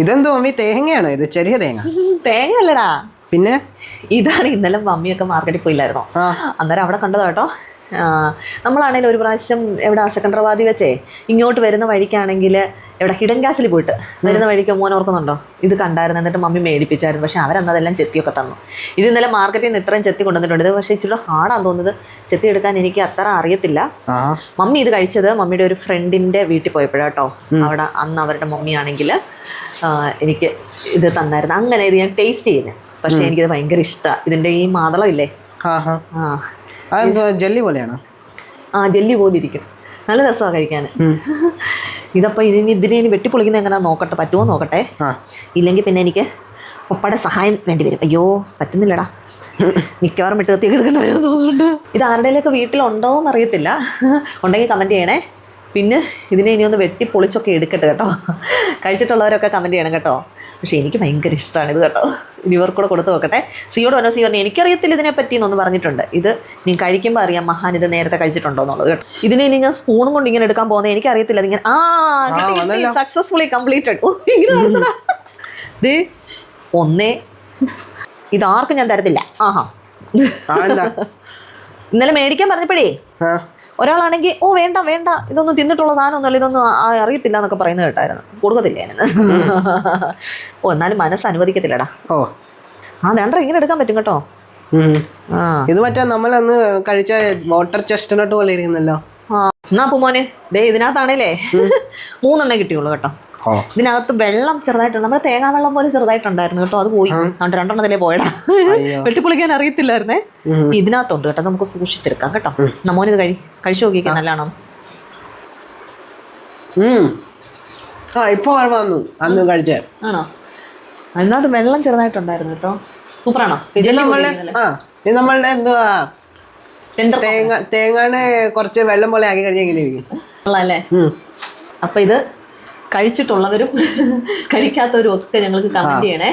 ഇതെന്തോ മമ്മി തേങ്ങയാണോ ഇത്? ചെറിയ തേങ്ങ? തേങ്ങ അല്ലടാ, പിന്നെ ഇതാണ്. ഇന്നലെ മമ്മിയൊക്കെ മാർക്കറ്റിൽ പോയില്ലായിരുന്നോ, അന്നേരം അവിടെ കണ്ടതാ കേട്ടോ. നമ്മളാണെങ്കിലും ഒരു പ്രാവശ്യം എവിടെ സെക്കൻഡറാബാദിൽ വെച്ചേ ഇങ്ങോട്ട് വരുന്ന വഴിക്കാണെങ്കിൽ എവിടെ ഹിഡൻ ഗ്യാസിൽ പോയിട്ട് വരുന്ന വഴിക്ക് മോൻ ഓർക്കുന്നുണ്ടോ, ഇത് കണ്ടായിരുന്നു. എന്നിട്ട് മമ്മി മേടിപ്പിച്ചായിരുന്നു. പക്ഷെ അവരന്നതെല്ലാം ചെത്തിയൊക്കെ തന്നു. ഇത് ഇന്നലെ മാർക്കറ്റിൽ നിന്ന് ഇത്രയും ചെത്തി കൊണ്ടുവന്നിട്ടുണ്ട്. ഇത് പക്ഷേ ഇച്ചിരി ഹാർഡാന്ന് തോന്നുന്നത്, ചെത്തി എടുക്കാൻ എനിക്ക് അത്ര അറിയത്തില്ല. മമ്മി ഇത് കഴിച്ചത് മമ്മിയുടെ ഒരു ഫ്രണ്ടിൻ്റെ വീട്ടിൽ പോയപ്പോഴാട്ടോ. അവിടെ അന്ന് അവരുടെ മമ്മിയാണെങ്കിൽ എനിക്ക് ഇത് തന്നായിരുന്നു. അങ്ങനെ ഇത് ഞാൻ ടേസ്റ്റ് ചെയ്യുന്നത്. പക്ഷേ എനിക്കിത് ഭയങ്കര ഇഷ്ടമാണ്. ഇതിൻ്റെ ഈ മാതളം ഇല്ലേ, ജെല്ലി പോലെയാണോ? ജെല്ലി പോലെ ഇരിക്കും. നല്ല രസമാണ് കഴിക്കാൻ. ഇതപ്പോൾ ഇതിനെ വെട്ടിപ്പൊളിക്കുന്നത് എങ്ങനെയാണെന്ന് നോക്കട്ടെ, പറ്റുമോ നോക്കട്ടെ. ഇല്ലെങ്കിൽ പിന്നെ എനിക്ക് പപ്പയുടെ സഹായം വേണ്ടി വരും. അയ്യോ പറ്റുന്നില്ലടാ, മിക്കവാറും വെട്ടുകത്തി എടുക്കേണ്ടി വരുമെന്ന് തോന്നുന്നുണ്ട്. ഇത് ആരുടെയൊക്കെ വീട്ടിലുണ്ടോ എന്ന് അറിയത്തില്ല. ഉണ്ടെങ്കിൽ കമൻറ്റ് ചെയ്യണേ. പിന്നെ ഇതിനെ ഇനി ഒന്ന് വെട്ടിപ്പൊളിച്ചൊക്കെ എടുക്കട്ടെ കേട്ടോ. കഴിച്ചിട്ടുള്ളവരൊക്കെ കമൻറ്റ് ചെയ്യണം കേട്ടോ. പക്ഷേ എനിക്ക് ഭയങ്കര ഇഷ്ടമാണ് ഇത് കേട്ടോ. ഇനി ഇവർക്കൂടെ കൊടുത്ത് നോക്കട്ടെ. സിയോട് പറഞ്ഞോ, സി പറഞ്ഞു എനിക്കറിയത്തില്ല ഇതിനെ പറ്റി എന്നൊന്ന് പറഞ്ഞിട്ടുണ്ട്. ഇത് നീ കഴിക്കുമ്പോൾ അറിയാം മഹാൻ ഇത് നേരത്തെ കഴിച്ചിട്ടുണ്ടോ എന്നുള്ളത് കേട്ടോ. ഇതിനെ ഇനി ഞാൻ സ്പൂണും കൊണ്ട് ഇങ്ങനെ എടുക്കാൻ പോകുന്നത് എനിക്കറിയത്തില്ല. ഇതിങ്ങനെ സക്സസ്ഫുള്ളി കംപ്ലീറ്റഡ്. ഇത് ഒന്നേ, ഇതാർക്കും ഞാൻ തരത്തില്ല. ഇന്നലെ മേടിക്കാൻ പറഞ്ഞപ്പോഴേ ഒരാളാണെങ്കിൽ വേണ്ട വേണ്ട, ഇതൊന്നും തിന്നിട്ടുള്ള സാധനമൊന്നുമല്ല, ഇതൊന്നും അറിയത്തില്ല എന്നൊക്കെ പറയുന്നത് കേട്ടായിരുന്നു. കൊടുക്കത്തില്ല എന്ന്. എന്നാലും മനസ്സ് അനുവദിക്കത്തില്ലടാ. വേണ്ട, ഇങ്ങനെ എടുക്കാൻ പറ്റും കേട്ടോ. ഇത് മറ്റേ നമ്മളന്ന് കഴിച്ച വാട്ടർ ചെസ്റ്റ്നട്ട് പോലെ ഇരിക്കുന്നല്ലോ. എന്നാ പൂമോനെ, ഇതിനകത്താണേലേ 3 കിട്ടിയുള്ളൂ കേട്ടോ. ഇതിനകത്ത് വെള്ളം ചെറുതായിട്ടുണ്ട്, നമ്മുടെ തേങ്ങാ വെള്ളം പോലെ ചെറുതായിട്ടുണ്ടായിരുന്നു കേട്ടോ. അത് പോയി, 2 പോയടാ. വെട്ടിപ്പൊളിക്കാൻ അറിയത്തില്ലായിരുന്നേ. ഇതിനകത്തുണ്ട് കേട്ടോ, നമുക്ക് സൂക്ഷിച്ചെടുക്കാം കേട്ടോ. നമ്മോനിത് കഴിച്ചു നോക്കിക്കാൻ നല്ലതാണോ? ഇപ്പൊ അന്ന് കഴിച്ചേ ആണോ? അതിനകത്ത് വെള്ളം ചെറുതായിട്ടുണ്ടായിരുന്നു കേട്ടോ. സൂപ്പറാണോ? നമ്മളുടെ എന്തുവാ തേങ്ങാനെ കുറച്ച് വെള്ളം പോലെ ആക്കി കഴിഞ്ഞാൽ അല്ലേ? അപ്പൊ ഇത് കഴിച്ചിട്ടുള്ളവരും കഴിക്കാത്തവരും ഒക്കെ ഞങ്ങൾക്ക് കമന്റ് ചെയ്യണേ.